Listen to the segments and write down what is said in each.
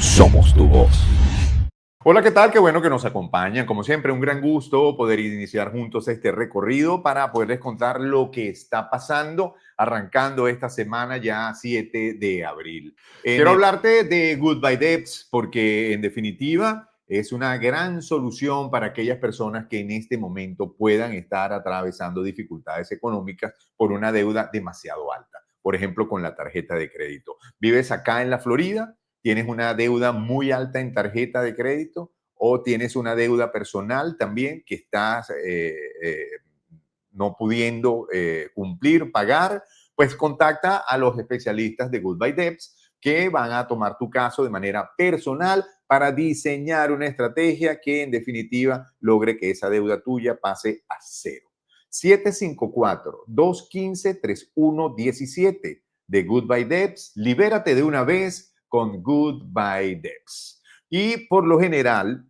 Somos tu voz. Hola, ¿qué tal? Qué bueno que nos acompañan. Como siempre, un gran gusto poder iniciar juntos este recorrido para poderles contar lo que está pasando, arrancando esta semana ya 7 de abril. Quiero hablarte de Goodbye Debts porque en definitiva es una gran solución para aquellas personas que en este momento puedan estar atravesando dificultades económicas por una deuda demasiado alta. Por ejemplo, con la tarjeta de crédito. ¿Vives acá en la Florida? ¿Tienes una deuda muy alta en tarjeta de crédito o tienes una deuda personal también que estás no pudiendo cumplir, pagar? Pues contacta a los especialistas de Goodbye Debts que van a tomar tu caso de manera personal para diseñar una estrategia que en definitiva logre que esa deuda tuya pase a cero. 754-215-3117 de Goodbye Debts. Libérate de una vez con Goodbye Debts. Y por lo general,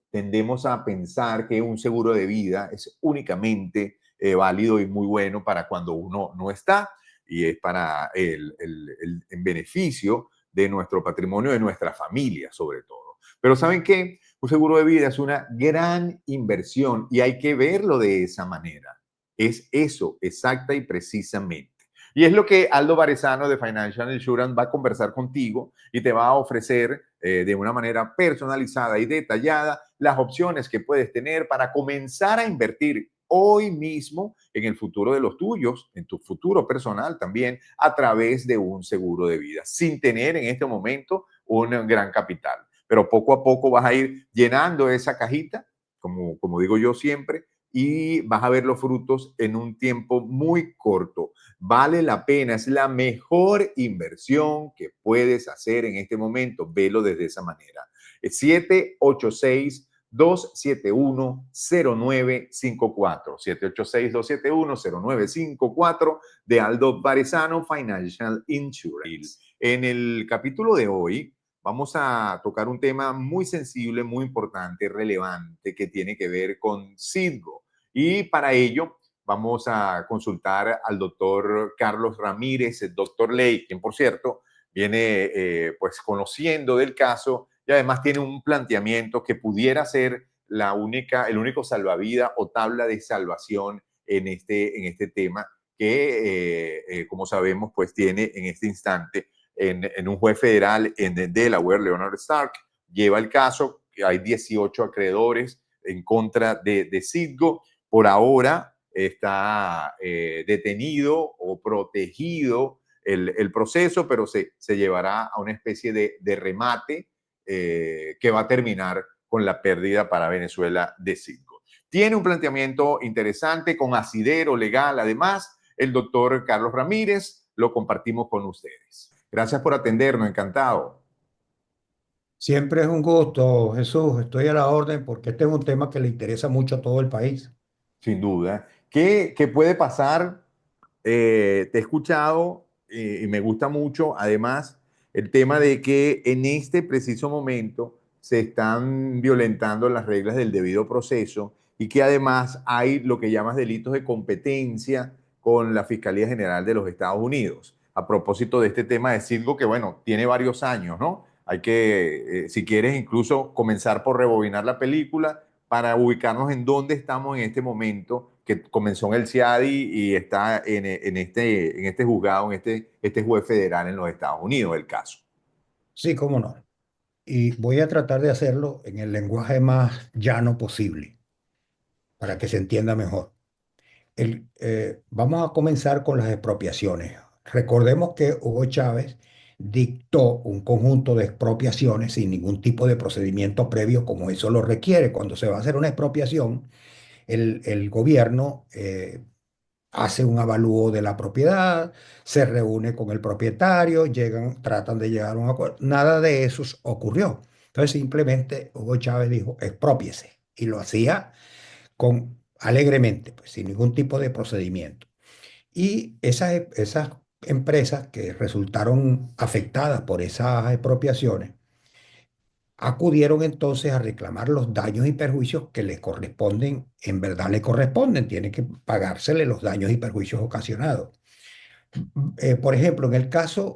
tendemos a pensar que un seguro de vida es únicamente válido y muy bueno para cuando uno no está y es para en beneficio de nuestro patrimonio, de nuestra familia sobre todo. Pero ¿saben qué? Un seguro de vida es una gran inversión y hay que verlo de esa manera. Es eso, exacta y precisamente. Y es lo que Aldo Varezano de Financial Insurance va a conversar contigo y te va a ofrecer de una manera personalizada y detallada las opciones que puedes tener para comenzar a invertir hoy mismo en el futuro de los tuyos, en tu futuro personal también, a través de un seguro de vida, sin tener en este momento un gran capital. Pero poco a poco vas a ir llenando esa cajita, como digo yo siempre, y vas a ver los frutos en un tiempo muy corto. Vale la pena, es la mejor inversión que puedes hacer en este momento. Velo desde esa manera. 786-271-0954. 786-271-0954 de Aldo Varezano Financial Insurance. En el capítulo de hoy vamos a tocar un tema muy sensible, muy importante, relevante, que tiene que ver con Citgo. Y para ello vamos a consultar al doctor Carlos Ramírez, el doctor Ley, quien por cierto viene pues conociendo del caso y además tiene un planteamiento que pudiera ser el único salvavidas o tabla de salvación en este tema que, como sabemos, pues tiene en este instante en un juez federal en Delaware, Leonard Stark, lleva el caso, hay 18 acreedores en contra de Citgo. Por ahora está detenido o protegido el proceso, pero se llevará a una especie de remate que va a terminar con la pérdida para Venezuela de Citgo. Tiene un planteamiento interesante con asidero legal, además, el doctor Carlos Ramírez, lo compartimos con ustedes. Gracias por atendernos, encantado. Siempre es un gusto, Jesús. Estoy a la orden porque este es un tema que le interesa mucho a todo el país. Sin duda. ¿Qué puede pasar? Te he escuchado y me gusta mucho, además, el tema de que en este preciso momento se están violentando las reglas del debido proceso y que además hay lo que llamas delitos de competencia con la Fiscalía General de los Estados Unidos. A propósito de este tema de Citgo, que bueno, tiene varios años, ¿no? Hay que, si quieres, incluso comenzar por rebobinar la película para ubicarnos en dónde estamos en este momento, que comenzó en el CIADI y está en este juzgado, en este juez federal en los Estados Unidos, el caso. Sí, cómo no. Y voy a tratar de hacerlo en el lenguaje más llano posible para que se entienda mejor. Vamos a comenzar con las expropiaciones. Recordemos que Hugo Chávez dictó un conjunto de expropiaciones sin ningún tipo de procedimiento previo como eso lo requiere. Cuando se va a hacer una expropiación, el gobierno hace un avalúo de la propiedad, se reúne con el propietario, tratan de llegar a un acuerdo. Nada de eso ocurrió. Entonces simplemente Hugo Chávez dijo, exprópiese. Y lo hacía alegremente, pues, sin ningún tipo de procedimiento. Y esas empresas que resultaron afectadas por esas expropiaciones, acudieron entonces a reclamar los daños y perjuicios que les corresponden, en verdad le corresponden, tienen que pagársele los daños y perjuicios ocasionados. Por ejemplo,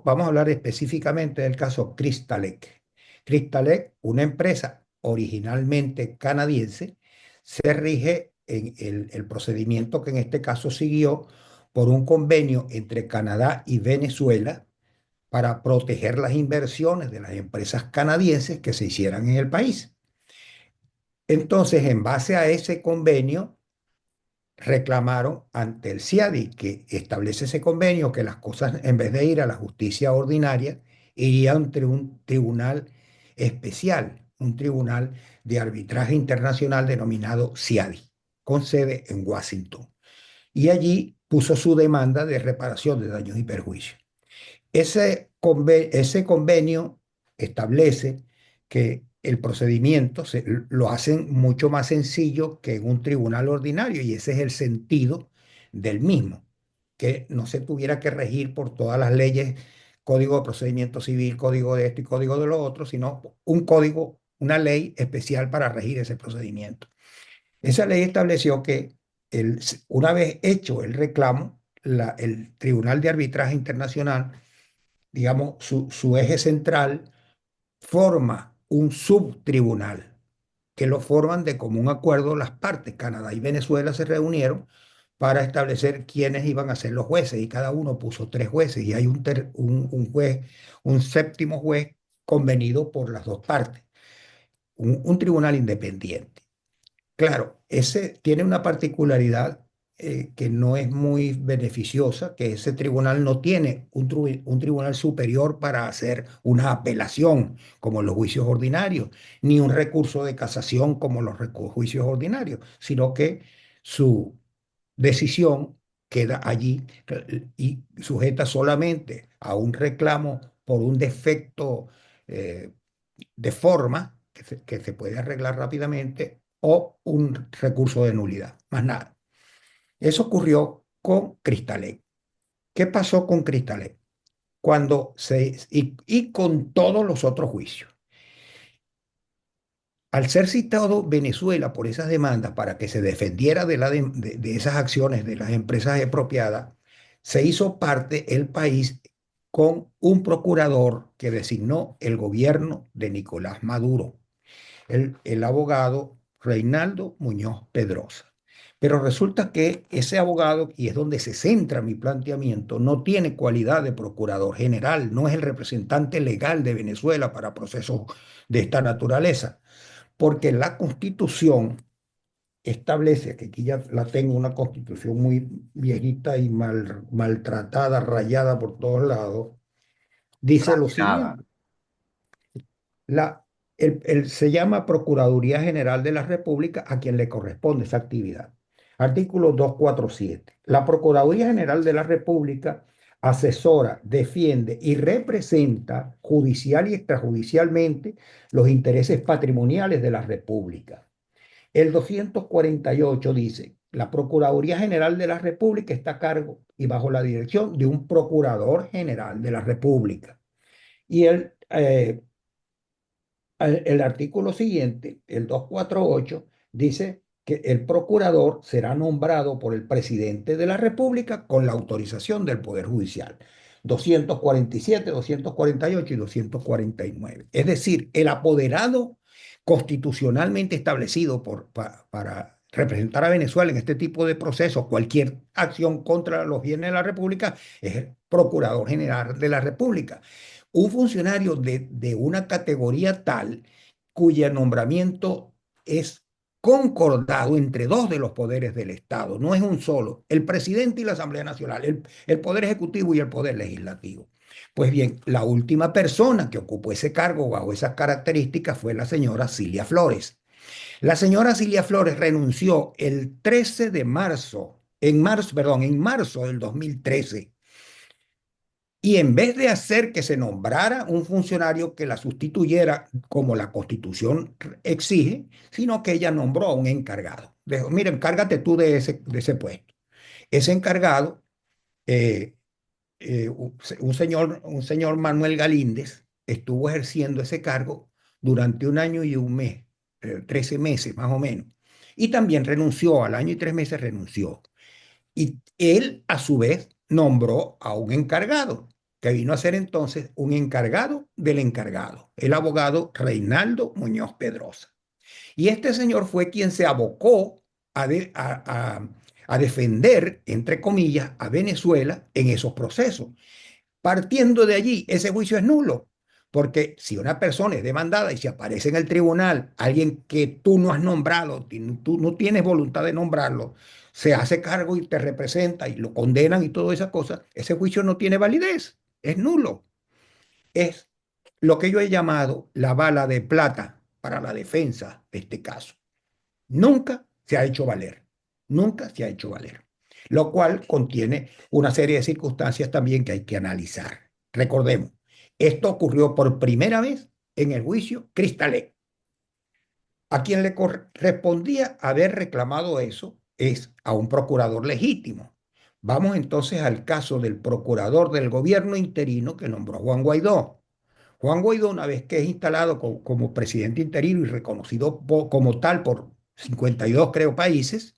vamos a hablar específicamente del caso Crystalec. Crystal, una empresa originalmente canadiense, se rige en el procedimiento que en este caso siguió por un convenio entre Canadá y Venezuela para proteger las inversiones de las empresas canadienses que se hicieran en el país. Entonces, en base a ese convenio, reclamaron ante el CIADI, que establece ese convenio, que las cosas, en vez de ir a la justicia ordinaria, irían ante un tribunal especial, un tribunal de arbitraje internacional denominado CIADI, con sede en Washington. Y allí puso su demanda de reparación de daños y perjuicios. Ese convenio establece que el procedimiento lo hacen mucho más sencillo que en un tribunal ordinario, y ese es el sentido del mismo, que no se tuviera que regir por todas las leyes, código de procedimiento civil, código de esto y código de lo otro, sino un código, una ley especial para regir ese procedimiento. Esa ley estableció que una vez hecho el reclamo, el Tribunal de Arbitraje Internacional, digamos, su eje central forma un subtribunal que lo forman de común acuerdo las partes. Canadá y Venezuela se reunieron para establecer quiénes iban a ser los jueces, y cada uno puso tres jueces, y hay un juez, un séptimo juez convenido por las dos partes, un tribunal independiente. Claro, ese tiene una particularidad que no es muy beneficiosa, que ese tribunal no tiene un tribunal superior para hacer una apelación como los juicios ordinarios, ni un recurso de casación como los juicios ordinarios, sino que su decisión queda allí y sujeta solamente a un reclamo por un defecto eh, de forma que se puede arreglar rápidamente, o un recurso de nulidad, más nada. Eso ocurrió con Cristalet. ¿Qué pasó con Cristalet? Y con todos los otros juicios. Al ser citado Venezuela por esas demandas para que se defendiera de esas acciones de las empresas expropiadas, se hizo parte el país con un procurador que designó el gobierno de Nicolás Maduro, el abogado Reinaldo Muñoz Pedrosa. Pero resulta que ese abogado, y es donde se centra mi planteamiento, no tiene cualidad de procurador general, no es el representante legal de Venezuela para procesos de esta naturaleza, porque la Constitución establece, que aquí ya la tengo, una Constitución muy viejita y maltratada, rayada por todos lados, dice lo Nada. siguiente. La, se llama Procuraduría General de la República, a quien le corresponde esa actividad. Artículo 247. La Procuraduría General de la República asesora, defiende y representa judicial y extrajudicialmente los intereses patrimoniales de la República. El 248 dice: la Procuraduría General de la República está a cargo y bajo la dirección de un Procurador General de la República. Y el artículo siguiente, el 248, dice que el procurador será nombrado por el presidente de la República con la autorización del Poder Judicial. 247, 248 y 249. Es decir, el apoderado constitucionalmente establecido para representar a Venezuela en este tipo de procesos, cualquier acción contra los bienes de la República, es el Procurador General de la República, un funcionario de una categoría tal cuyo nombramiento es concordado entre dos de los poderes del Estado, no es un solo, el presidente y la Asamblea Nacional, el Poder Ejecutivo y el Poder Legislativo. Pues bien, la última persona que ocupó ese cargo bajo esas características fue la señora Cilia Flores. La señora Cilia Flores renunció el 13 de marzo, en marzo del 2013, y en vez de hacer que se nombrara un funcionario que la sustituyera como la Constitución exige, sino que ella nombró a un encargado. Dijo: mira, encárgate tú de ese puesto. Ese encargado, eh, un señor Manuel Galíndez, estuvo ejerciendo ese cargo durante un año y un mes, 13 meses más o menos. Y también renunció, al año y 3 meses renunció. Y él, a su vez, nombró a un encargado. que vino a ser entonces un encargado del encargado, el abogado Reinaldo Muñoz Pedrosa. Y este señor fue quien se abocó a defender, entre comillas, a Venezuela en esos procesos. Partiendo de allí, ese juicio es nulo, porque si una persona es demandada y se aparece en el tribunal alguien que tú no has nombrado, tú no tienes voluntad de nombrarlo, se hace cargo y te representa y lo condenan y todas esas cosas, ese juicio no tiene validez, es nulo. Es lo que yo he llamado la bala de plata para la defensa de este caso. Nunca se ha hecho valer, nunca se ha hecho valer, lo cual contiene una serie de circunstancias también que hay que analizar. Recordemos, esto ocurrió por primera vez en el juicio Cristalet. A quien le correspondía haber reclamado eso es a un procurador legítimo. Vamos entonces al caso del procurador del gobierno interino que nombró Juan Guaidó. Juan Guaidó, una vez que es instalado como presidente interino y reconocido como tal por 52, creo, países,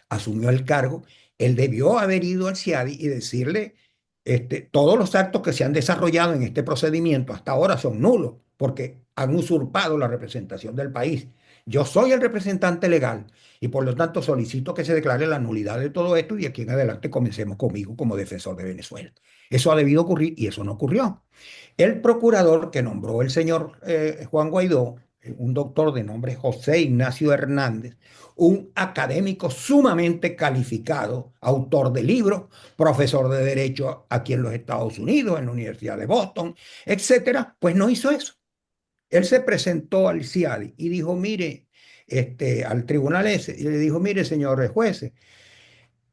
asumió el cargo, él debió haber ido al CIADI y decirle, todos los actos que se han desarrollado en este procedimiento hasta ahora son nulos, porque han usurpado la representación del país. Yo soy el representante legal y por lo tanto solicito que se declare la nulidad de todo esto y de aquí en adelante comencemos conmigo como defensor de Venezuela. Eso ha debido ocurrir y eso no ocurrió. El procurador que nombró el señor Juan Guaidó, un doctor de nombre José Ignacio Hernández, un académico sumamente calificado, autor de libros, profesor de Derecho aquí en los Estados Unidos, en la Universidad de Boston, etcétera, pues no hizo eso. Él se presentó al CIADI y dijo, mire, al tribunal ese, y le dijo, mire, señores jueces,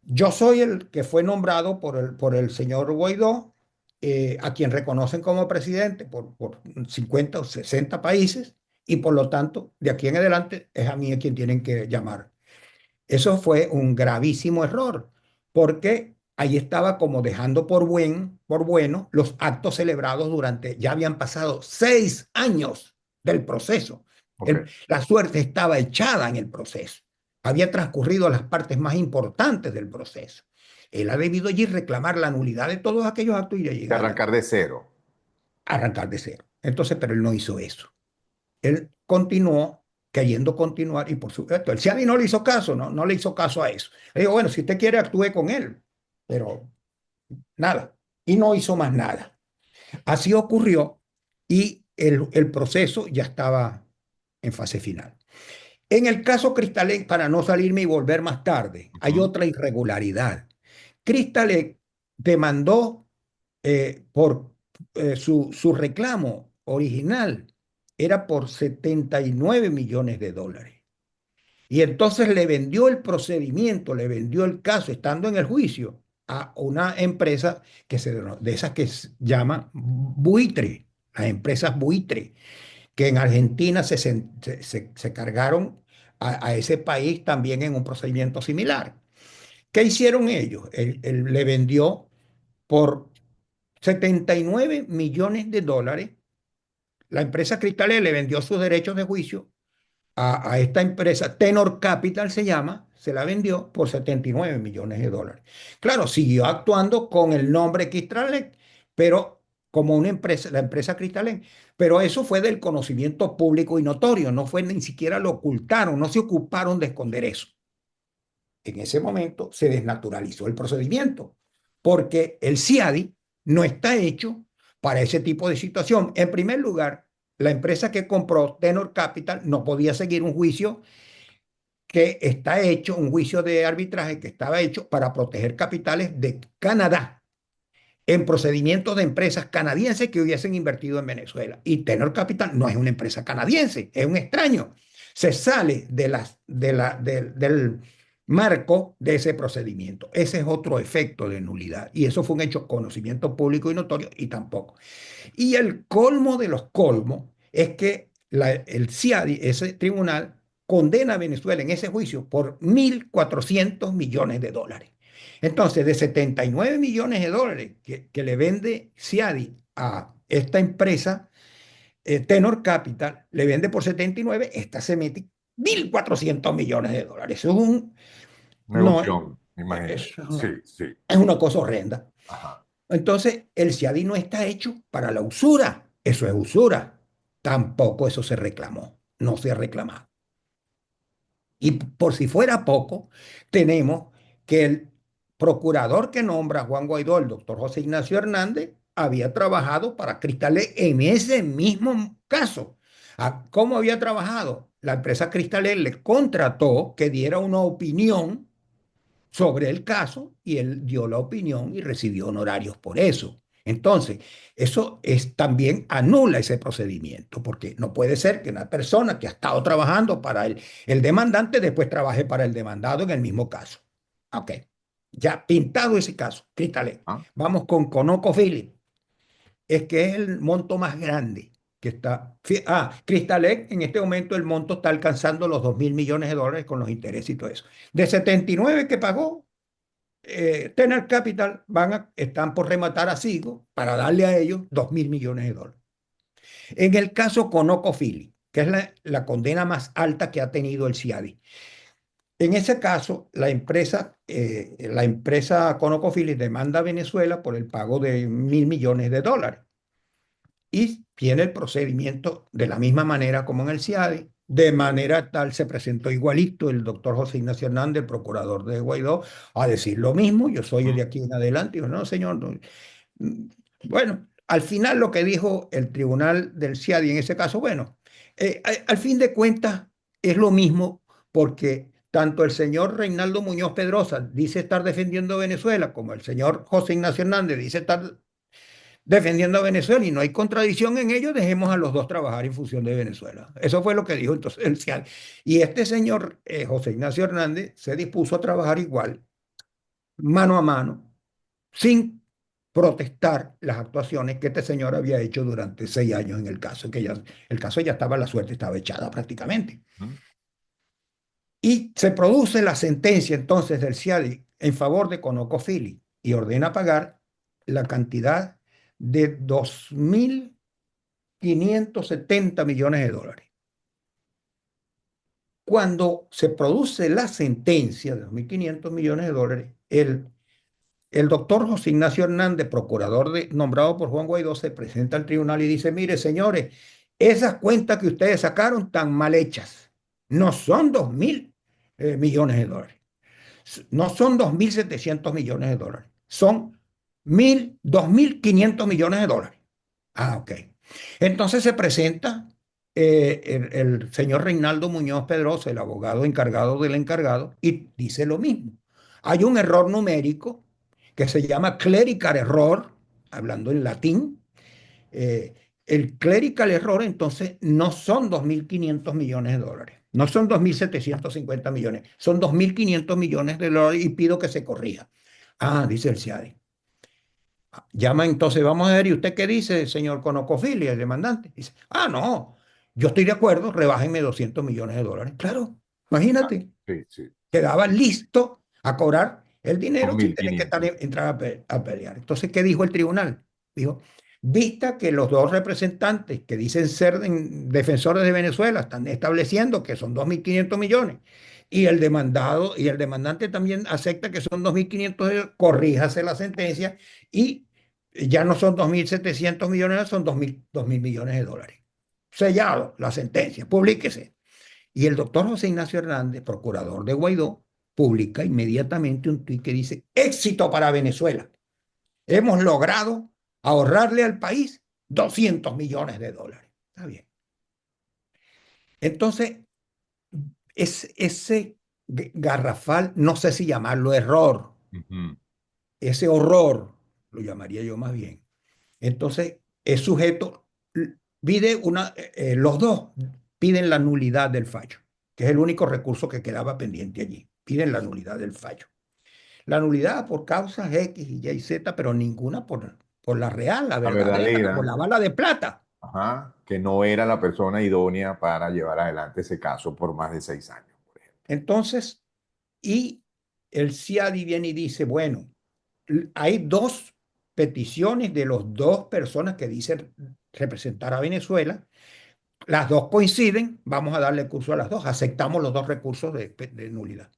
yo soy el que fue nombrado por el señor Guaidó, a quien reconocen como presidente por 50 o 60 países, y por lo tanto, de aquí en adelante es a mí a quien tienen que llamar. Eso fue un gravísimo error, porque ahí estaba como dejando por bueno los actos celebrados durante, ya habían pasado 6 años del proceso. Ok. La suerte estaba echada en el proceso. Había transcurrido las partes más importantes del proceso. Él ha debido allí reclamar la nulidad de todos aquellos actos y De llegar arrancar de cero. a arrancar de cero. Entonces, pero él no hizo eso. Él continuó queriendo continuar y por supuesto, el CIADI no le hizo caso, no le hizo caso a eso. Le digo, bueno, si usted quiere, actúe con él, pero nada. Y no hizo más nada. Así ocurrió y el proceso ya estaba en fase final. En el caso Cristalet, para no salirme y volver más tarde, hay Ujú. otra irregularidad. Cristalet demandó por su reclamo original era por 79 millones de dólares. Y entonces le vendió el procedimiento, le vendió el caso, estando en el juicio, a una empresa de esas que se llama buitre, las empresas buitre, que en Argentina se cargaron a ese país también en un procedimiento similar. ¿Qué hicieron ellos? Él le vendió por 79 millones de dólares. La empresa Cristales le vendió sus derechos de juicio a esta empresa, Tenor Capital se llama, se la vendió por 79 millones de dólares. Claro, siguió actuando con el nombre Cristales, pero como una empresa, la empresa Cristales, pero eso fue del conocimiento público y notorio, no fue ni siquiera lo ocultaron, no se ocuparon de esconder eso. En ese momento se desnaturalizó el procedimiento, porque el CIADI no está hecho para ese tipo de situación. En primer lugar, la empresa que compró Tenor Capital no podía seguir un juicio que está hecho, un juicio de arbitraje que estaba hecho para proteger capitales de Canadá en procedimientos de empresas canadienses que hubiesen invertido en Venezuela. Y Tenor Capital no es una empresa canadiense, es un extraño. Se sale del marco de ese procedimiento. Ese es otro efecto de nulidad. Y eso fue un hecho conocimiento público y notorio y tampoco. Y el colmo de los colmos es que el CIADI, ese tribunal, condena a Venezuela en ese juicio por 1.400 millones de dólares. Entonces, de 79 millones de dólares que le vende CIADI a esta empresa, Tenor Capital, le vende por 79, esta se mete 1.400 millones de dólares. Eso Negocio, no, imagínate. Sí, sí. es una cosa horrenda. Ajá. Entonces, el CIADI no está hecho para la usura. Eso es usura. Tampoco eso se reclamó. No se ha reclamado. Y por si fuera poco, tenemos que el procurador que nombra Juan Guaidó, el doctor José Ignacio Hernández, había trabajado para Cristalet en ese mismo caso. ¿Cómo había trabajado? La empresa Cristalet le contrató que diera una opinión sobre el caso y él dio la opinión y recibió honorarios por eso. Entonces, eso es, también anula ese procedimiento, porque no puede ser que una persona que ha estado trabajando para el demandante después trabaje para el demandado en el mismo caso. Ok, ya pintado ese caso, Cristalet. ¿Ah? Vamos con ConocoPhillips, es que es el monto más grande que está. Cristalet, en este momento el monto está alcanzando los 2.000 millones de dólares con los intereses y todo eso. De 79 que pagó, Tener Capital están por rematar a Sigo para darle a ellos 2.000 millones de dólares. En el caso ConocoPhillips, que es la condena más alta que ha tenido el CIADI. En ese caso, la empresa ConocoPhillips demanda a Venezuela por el pago de 1.000 millones de dólares y tiene el procedimiento de la misma manera como en el CIADI. De manera tal se presentó igualito el doctor José Ignacio Hernández, el procurador de Guaidó, a decir lo mismo. Yo soy el de aquí en adelante. Digo, no, señor. No. Bueno, al final lo que dijo el tribunal del CIADI en ese caso, bueno, al fin de cuentas es lo mismo porque tanto el señor Reinaldo Muñoz Pedrosa dice estar defendiendo a Venezuela como el señor José Ignacio Hernández dice estar defendiendo a Venezuela y no hay contradicción en ello, dejemos a los dos trabajar en función de Venezuela. Eso fue lo que dijo entonces el CIADI. Y este señor José Ignacio Hernández se dispuso a trabajar igual, mano a mano, sin protestar las actuaciones que este señor había hecho durante 6 años en el caso, que ya, el caso ya estaba, la suerte estaba echada prácticamente. ¿Mm? Y se produce la sentencia entonces del CIADI en favor de ConocoPhillips y ordena pagar la cantidad de 2.570 millones de dólares. Cuando se produce la sentencia de 2.500 millones de dólares, el doctor José Ignacio Hernández, procurador nombrado por Juan Guaidó, se presenta al tribunal y dice, mire, señores, esas cuentas que ustedes sacaron están mal hechas. No son 2.000 millones de dólares. No son 2.700 millones de dólares. Son 2.500 millones de dólares. Ok. Entonces se presenta el señor Reinaldo Muñoz Pedrosa, el abogado encargado del encargado, y dice lo mismo. Hay un error numérico que se llama clerical error, hablando en latín. eh, el clerical error entonces no son 2.500 millones de dólares, no son 2.750 millones, son 2.500 millones de dólares y pido que se corrija. Dice el CIADI. Llama entonces, vamos a ver, ¿y usted qué dice, señor Conocofili, el demandante? Dice, no, yo estoy de acuerdo, rebájenme 200 millones de dólares. Claro, Ah, imagínate, sí, sí. quedaba listo a cobrar el Dos dinero sin mil tener que quinientos. entrar a pelear. Entonces, ¿qué dijo el tribunal? Dijo, vista que los dos representantes que dicen ser defensores de Venezuela están estableciendo que son 2.500 millones y el demandante también acepta que son 2.500, corríjase la sentencia y ya no son 2.700 millones, son 2.000 millones de dólares. Sellado la sentencia, publíquese. Y el doctor José Ignacio Hernández, procurador de Guaidó, publica inmediatamente un tuit que dice, éxito para Venezuela. Hemos logrado ahorrarle al país 200 millones de dólares. Está bien. Entonces, ese garrafal, no sé si llamarlo error, Ujú. ese horror, lo llamaría yo más bien. Entonces, es sujeto, los dos piden la nulidad del fallo, que es el único recurso que quedaba pendiente allí. Piden la nulidad del fallo. La nulidad por causas X y Y, Z, pero ninguna por la real, la La verdadera, por verdadera, la bala de plata. ajá, que no era la persona idónea para llevar adelante ese caso por más de 6 años, por ejemplo. Entonces, y el CIADI viene y dice, bueno, hay dos peticiones de las dos personas que dicen representar a Venezuela. Las dos coinciden, vamos a darle curso a las dos, aceptamos los dos recursos de nulidad.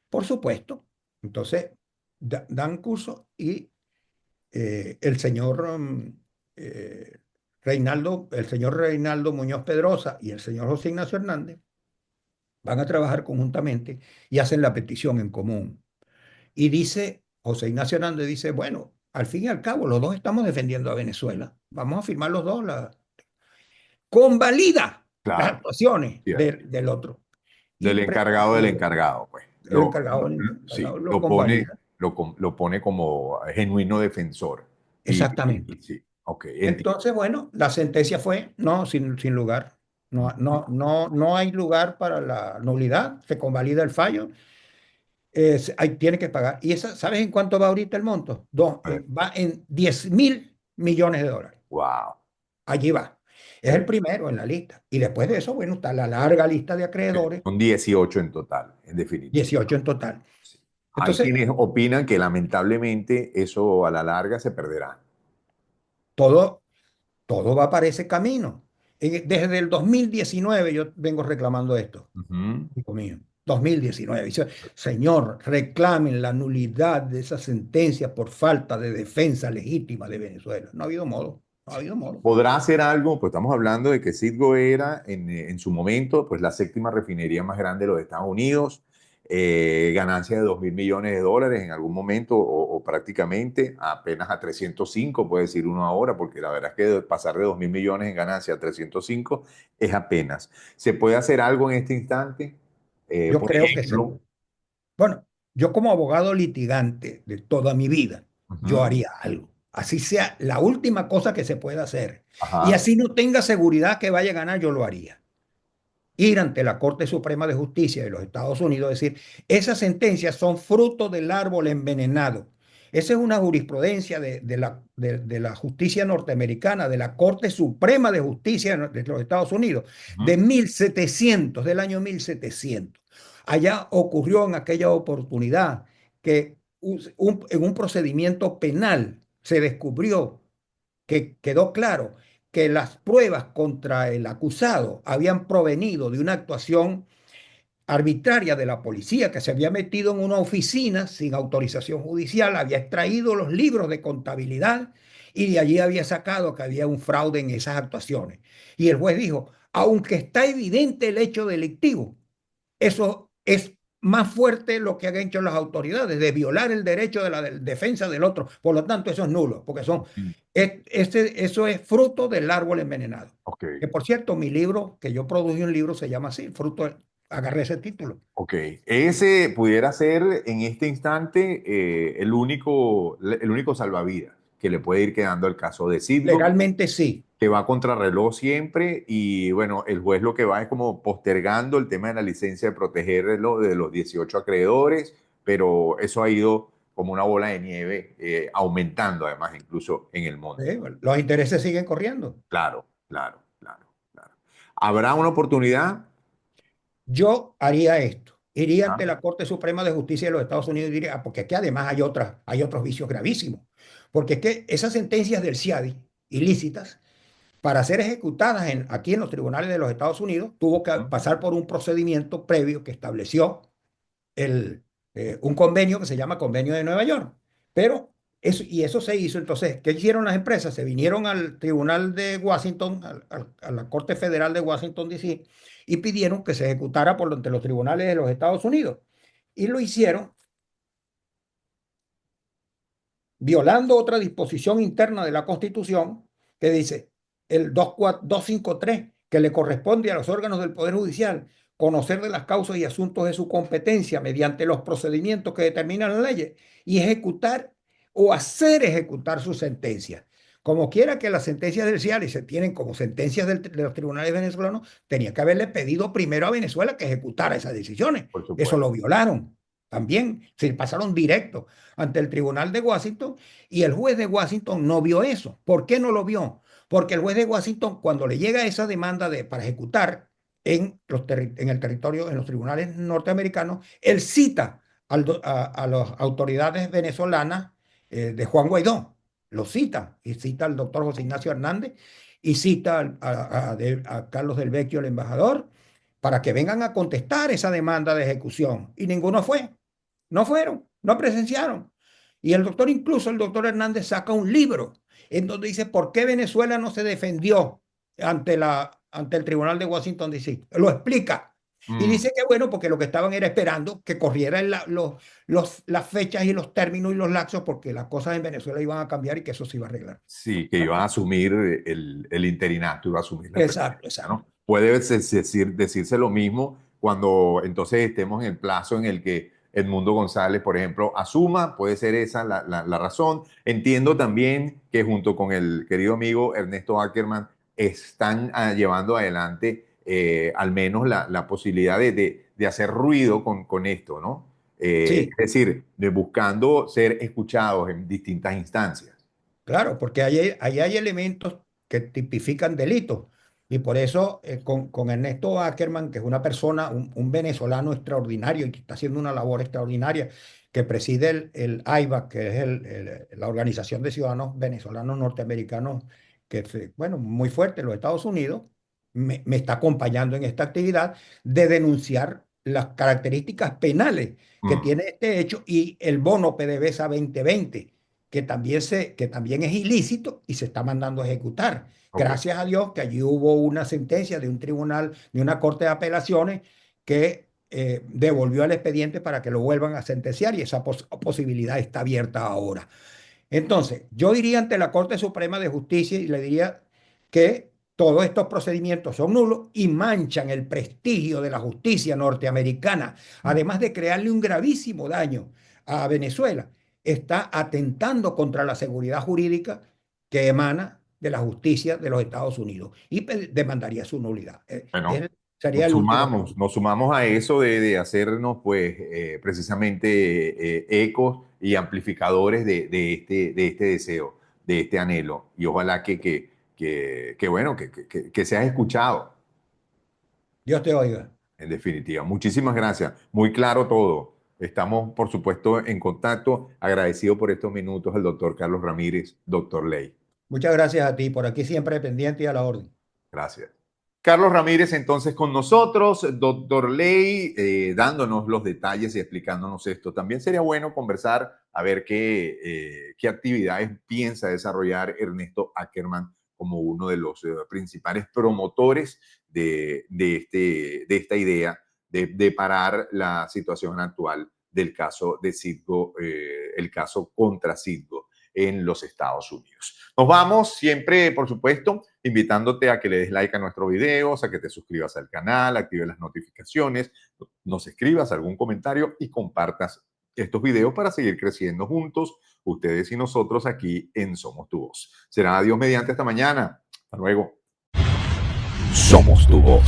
Por supuesto. Entonces, dan curso y el señor el señor Reinaldo Muñoz Pedrosa y el señor José Ignacio Hernández van a trabajar conjuntamente y hacen la petición en común. Y dice, José Ignacio Hernández dice, bueno, al fin y al cabo, los dos estamos defendiendo a Venezuela. Vamos a firmar los dos, convalida las Claro, actuaciones cierto. del otro. Y Del encargado, pues. el encargado, Sí, lo convalida. lo pone como genuino defensor. Exactamente. Sí, ok, entiendo. Entonces, bueno, la sentencia fue no, sin lugar. No, no, no, no hay lugar para la nulidad. Se convalida el fallo. Tiene que pagar. ¿Y esa, sabes en cuánto va ahorita el monto? Va en 10.000 millones de dólares. Wow. Allí va. Es el primero en la lista. Y después de eso, bueno, está la larga lista de acreedores, Son 18 en total, en definitiva. 18 en total. Sí. Hay Entonces, quienes opinan que lamentablemente eso a la larga se perderá. todo, todo va para ese camino. Desde el 2019 yo vengo reclamando esto, Ujú. hijo mío. 2019. Dice, señor, reclamen la nulidad de esa sentencia por falta de defensa legítima de Venezuela. No ha habido modo, no ha habido modo. ¿Podrá hacer algo? Pues estamos hablando de que Citgo era en su momento pues la séptima refinería más grande de los Estados Unidos, ganancia de 2.000 millones de dólares en algún momento o prácticamente apenas a 305, puede decir uno ahora, porque la verdad es que pasar de 2.000 millones en ganancia a 305 es apenas. ¿Se puede hacer algo en este instante? Yo Por creo que sí. ejemplo, Bueno, yo como abogado litigante de toda mi vida, yo ujú, haría algo. Así sea la última cosa que se pueda hacer. Y ajá, así no tenga seguridad que vaya a ganar, yo lo haría. Ir ante la Corte Suprema de Justicia de los Estados Unidos, decir, esas sentencias son fruto del árbol envenenado. Esa es una jurisprudencia de la justicia norteamericana, de la Corte Suprema de Justicia de los Estados Unidos, de ujú, 1700, del año 1700. Allá ocurrió en aquella oportunidad que en un procedimiento penal se descubrió que quedó claro que las pruebas contra el acusado habían provenido de una actuación arbitraria de la policía que se había metido en una oficina sin autorización judicial, había extraído los libros de contabilidad y de allí había sacado que había un fraude en esas actuaciones. Y el juez dijo, aunque está evidente el hecho delictivo, eso es más fuerte lo que han hecho las autoridades de violar el derecho de la defensa del otro. Por lo tanto, eso es nulo, porque ujú. eso es fruto del árbol envenenado. Ok. Que por cierto, mi libro, que yo produje un libro, se llama así, agarré ese título. Ok, ese pudiera ser en este instante el único salvavidas que le puede ir quedando al caso de Citgo, Legalmente sí, que va contra reloj siempre y bueno, el juez lo que va es como postergando el tema de la licencia de protegerlo de los 18 acreedores, pero eso ha ido como una bola de nieve, aumentando además incluso en el monto. los intereses siguen corriendo. Claro, claro, claro, claro. ¿Habrá una oportunidad? Yo haría esto. Iría Ah, ante la Corte Suprema de Justicia de los Estados Unidos y diría, porque aquí además hay otros vicios gravísimos. Porque es que esas sentencias del CIADI, ilícitas, para ser ejecutadas aquí en los tribunales de los Estados Unidos, tuvo que ujú, pasar por un procedimiento previo que estableció un convenio que se llama Convenio de Nueva York. Pero eso se hizo. Entonces, ¿qué hicieron las empresas? Se vinieron al Tribunal de Washington, a la Corte Federal de Washington, D.C., y pidieron que se ejecutara ante los tribunales de los Estados Unidos. Y lo hicieron violando otra disposición interna de la Constitución que dice el 253, que le corresponde a los órganos del Poder Judicial conocer de las causas y asuntos de su competencia mediante los procedimientos que determinan las leyes y ejecutar o hacer ejecutar sus sentencias. Como quiera que las sentencias del CIALI se tienen como sentencias de los tribunales venezolanos, tenía que haberle pedido primero a Venezuela que ejecutara esas decisiones. por Eso supuesto. lo violaron. También se pasaron directo ante el Tribunal de Washington y el juez de Washington no vio eso. ¿Por qué no lo vio? Porque el juez de Washington, cuando le llega esa demanda para ejecutar en el territorio, en los tribunales norteamericanos, él cita a las autoridades venezolanas de Juan Guaidó. Lo cita y cita al doctor José Ignacio Hernández y cita a Carlos del Vecchio, el embajador, para que vengan a contestar esa demanda de ejecución. Y ninguno fue. No fueron, no presenciaron. Y incluso el doctor Hernández saca un libro en donde dice por qué Venezuela no se defendió ante el Tribunal de Washington, D.C. Lo explica. Y Mm. dice que bueno, porque lo que estaban era esperando que corrieran las fechas y los términos y los lapsos, porque las cosas en Venezuela iban a cambiar y que eso se iba a arreglar. Sí, que ¿Ah? iba a asumir el interinato, iba a asumir la Exacto, presidencia, exacto. ¿no? Puede decirse lo mismo cuando entonces estemos en el plazo en el que Edmundo González, por ejemplo, asuma, puede ser esa la razón. Entiendo también que junto con el querido amigo Ernesto Ackerman están llevando adelante al menos la posibilidad de hacer ruido con esto, ¿no? Es Sí. decir, buscando ser escuchados en distintas instancias. Claro, porque ahí hay elementos que tipifican delitos. Y por eso con Ernesto Ackerman, que es una persona, un venezolano extraordinario y que está haciendo una labor extraordinaria, que preside el AIVA, que es la Organización de Ciudadanos Venezolanos Norteamericanos, que es, bueno, muy fuerte en los Estados Unidos, me está acompañando en esta actividad de denunciar las características penales que Mm, tiene este hecho y el bono PDVSA 2020 que también es ilícito y se está mandando a ejecutar. ok. Gracias a Dios que allí hubo una sentencia de un tribunal, de una corte de apelaciones, que devolvió el expediente para que lo vuelvan a sentenciar y esa posibilidad está abierta ahora. Entonces, yo iría ante la Corte Suprema de Justicia y le diría que todos estos procedimientos son nulos y manchan el prestigio de la justicia norteamericana, Mm. además de crearle un gravísimo daño a Venezuela. Está atentando contra la seguridad jurídica que emana de la justicia de los Estados Unidos y demandaría su nulidad. Bueno, Sería el último paso. nos sumamos a eso de hacernos, pues, precisamente ecos y amplificadores de este deseo, de este anhelo. Y ojalá bueno, que seas escuchado, Dios te oiga. en definitiva. Muchísimas gracias. Muy claro todo. Estamos, por supuesto, en contacto. Agradecido por estos minutos al doctor Carlos Ramírez, doctor Ley. Muchas gracias a ti. Por aquí siempre pendiente y a la orden. Gracias. Carlos Ramírez entonces con nosotros, doctor Ley, dándonos los detalles y explicándonos esto. También sería bueno conversar a ver qué actividades piensa desarrollar Ernesto Ackerman como uno de los principales promotores de esta idea de parar la situación actual del caso de Citgo, el caso contra Citgo en los Estados Unidos. Nos vamos siempre, por supuesto, invitándote a que le des like a nuestros videos, a que te suscribas al canal, actives las notificaciones, nos escribas algún comentario y compartas estos videos para seguir creciendo juntos, ustedes y nosotros aquí en Somos Tu Voz. Será adiós mediante esta mañana. Hasta luego. Somos Tu Voz.